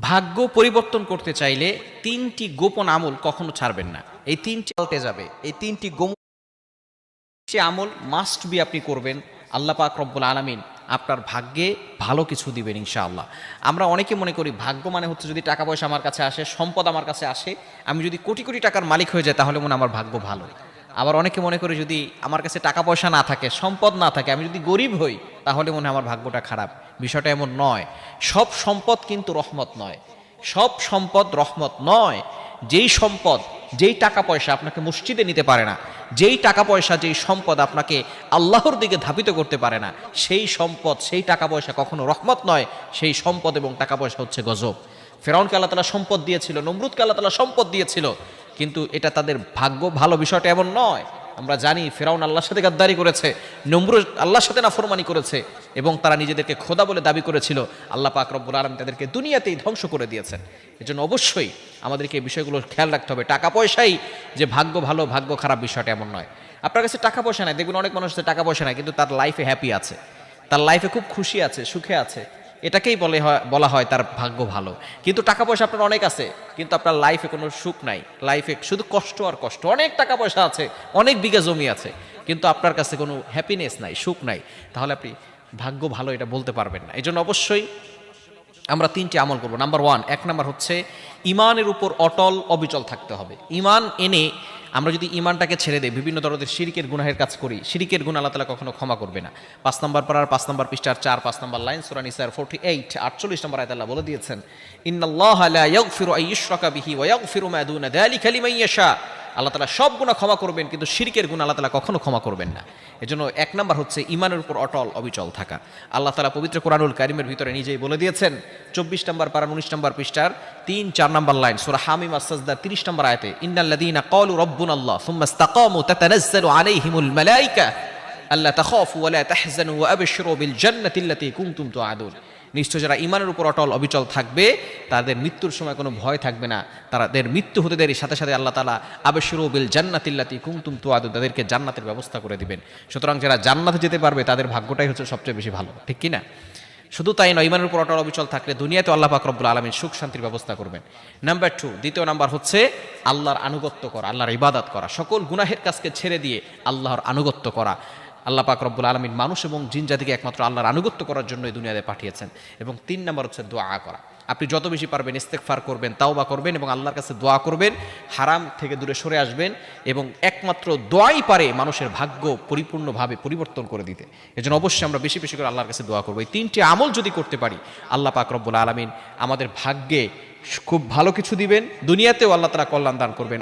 ভাগ্য পরিবর্তন করতে চাইলে তিনটি গোপন আমল কখনো ছাড়বেন না। এই তিনটি পাল্টে যাবে। এই তিনটি আমল মাস্ট বি আপনি করবেন। আল্লাহ পাক রব্বুল আলামিন আপনার ভাগ্যে ভালো কিছু দিবেন ইনশাআল্লাহ। আমরা অনেকে মনে করি ভাগ্য মানে হচ্ছে যদি টাকা পয়সা আমার কাছে আসে, সম্পদ আমার কাছে আসে, আমি যদি কোটি কোটি টাকার মালিক হয়ে যাই তাহলে মনে হয় আমার ভাগ্য ভালো। আবার অনেকে মনে করে যদি আমার কাছে টাকা পয়সা না থাকে, সম্পদ না থাকে, আমি যদি গরিব হই তাহলে মনে হয় আমার ভাগ্যটা খারাপ। বিষয়টা এমন নয়। সব সম্পদ কিন্তু রহমত নয়, সব সম্পদ রহমত নয়। যেই সম্পদ, যেই টাকা পয়সা আপনাকে মসজিদে নিতে পারে না, যেই টাকা পয়সা, যেই সম্পদ আপনাকে আল্লাহর দিকে ধাবিত করতে পারে না, সেই সম্পদ, সেই টাকা পয়সা কখনো রহমত নয়। সেই সম্পদ এবং টাকা পয়সা হচ্ছে গজব। ফেরাউনকে আল্লাহ তাআলা সম্পদ দিয়েছিল, নমরুদকে আল্লাহ তাআলা সম্পদ দিয়েছিল, কিন্তু এটা তাদের ভাগ্য ভালো, বিষয়টা এমন নয়। আমরা জানি ফেরাউন আল্লাহর সাথে গাদ্দারি করেছে, নমরুদ আল্লাহর সাথে নাফরমানি করেছে, এবং তারা নিজেদেরকে খোদা বলে দাবি করেছিল। আল্লাহ পাক রব্বুল আলামিন তাদেরকে দুনিয়াতেই ধ্বংস করে দিয়েছেন। এজন্য অবশ্যই আমাদেরকে এই বিষয়গুলো খেয়াল রাখতে হবে। টাকা পয়সাই যে ভাগ্য ভালো ভাগ্য খারাপ বিষয়টা এমন নয়। আপনার কাছে টাকা পয়সা নাই, দেখবেন অনেক মানুষের টাকা পয়সা নাই কিন্তু তার লাইফে হ্যাপি আছে, তার লাইফে খুব খুশি আছে, সুখে আছে, এটাকেই বলা হয় তার ভাগ্য ভালো। কিন্তু টাকা পয়সা আপনার অনেক আছে কিন্তু আপনার লাইফে কোনো সুখ নাই, লাইফে শুধু কষ্ট আর কষ্ট। অনেক টাকা পয়সা আছে, অনেক বিঘা জমি আছে, কিন্তু আপনার কাছে কোনো হ্যাপিনেস নাই, সুখ নাই, তাহলে আপনি ভাগ্য ভালো এটা বলতে পারবেন না। এই জন্য অবশ্যই আমরা তিনটি আমল করব। নাম্বার ওয়ান, এক নাম্বার হচ্ছে ইমানের উপর অটল অবিচল থাকতে হবে। ইমান এনে আমরা যদি ইমানটাকে ছেড়ে দেই, বিভিন্ন ধরনের শিরিকের গুনাহের কাজ করি, শিরিকের গুনাহ আল্লাহ তাআলা কখনো ক্ষমা করবে না। 5 নম্বর পারার 5 নম্বর পৃষ্ঠার 4-5 নম্বর লাইন, সূরা নিসার 48 নম্বর আয়াতে আল্লাহ বলে দিয়েছেন, ইন্নাল্লাহা লা ইয়াগফিরু আন ইউশরাকা বিহি ওয়া ইয়াগফিরু মা দুনা যালিকা লিমান ইয়াশা। আল্লাহ তাআলা সব গুনাহ ক্ষমা করবেন, কিন্তু শিরকের গুনাহ আল্লাহ তাআলা কখনো ক্ষমা করবেন না। এজন্য এক নাম্বার হচ্ছে ইমানের উপর অটল অবিচল থাকা। আল্লাহ তাআলা পবিত্র কোরআনুল কারীমের ভিতরে নিজেই বলে দিয়েছেন, 24 নম্বর পারা 19 নম্বর পৃষ্ঠার 3-4 নম্বর লাইন, সূরা হামিম আস-সাজদা 30 নম্বর আয়াতে, ইন্নাল্লাযীনা ক্বালু রাব্বুনাল্লাহ সুম্মা ইসতাকামু তাতানাজ্জালু আলাইহিমুল মালায়েকা আল্লা তাখাফু ওয়া লা তাহজানু ওয়া আবশিরু বিল জান্নাতি আল্লাতী কুনতুম তুআদুন। নিশ্চয় যারা ইমানের উপর অটল অবিচল থাকবে তাদের মৃত্যুর সময় কোনো ভয় থাকবে না। তাদের মৃত্যু হতে দেরি সাথে সাথে আল্লাহ তাআলা আবশিরু বিল জান্নাতি আল্লাতী কুনতুম তুআদুন, তাদেরকে জান্নাতের ব্যবস্থা করে দিবেন। সুতরাং যারা জান্নাতে যেতে পারবে তাদের ভাগ্যটাই হচ্ছে সবচেয়ে বেশি ভালো, ঠিক কি না? শুধু তাই নয়, ইমানের উপর অটল অবিচল থাকলে দুনিয়াতে আল্লাহ পাক রব্বুল আলামিন সুখ শান্তির ব্যবস্থা করবেন। নাম্বার 2, দ্বিতীয় নাম্বার হচ্ছে আল্লাহর আনুগত্য করা, আল্লাহর ইবাদত করা, সকল গুনাহের কাজকে ছেড়ে দিয়ে আল্লাহর আনুগত্য করা। আল্লাহ পাক রব্বুল আলামিন মানুষ এবং জিন জাতিকে একমাত্র আল্লাহর আনুগত্য করার জন্যই দুনিয়াতে পাঠিয়েছেন। এবং 3 নাম্বার হচ্ছে দোয়া করা। আপনি যত বেশি পারবেন ইস্তেগফার করবেন, তাওবা করবেন এবং আল্লাহর কাছে দোয়া করবেন, হারাম থেকে দূরে সরে আসবেন, এবং একমাত্র দোয়াই পারে মানুষের ভাগ্য পরিপূর্ণভাবে পরিবর্তন করে দিতে। এজন্য অবশ্যই আমরা বেশি বেশি করে আল্লাহর কাছে দোয়া করব। এই 3টি আমল যদি করতে পারি আল্লাহ পাক রব্বুল আলামিন আমাদের ভাগ্যে খুব ভালো কিছু দিবেন, দুনিয়াতেও আল্লাহ তাআলা কল্যাণ দান করবেন।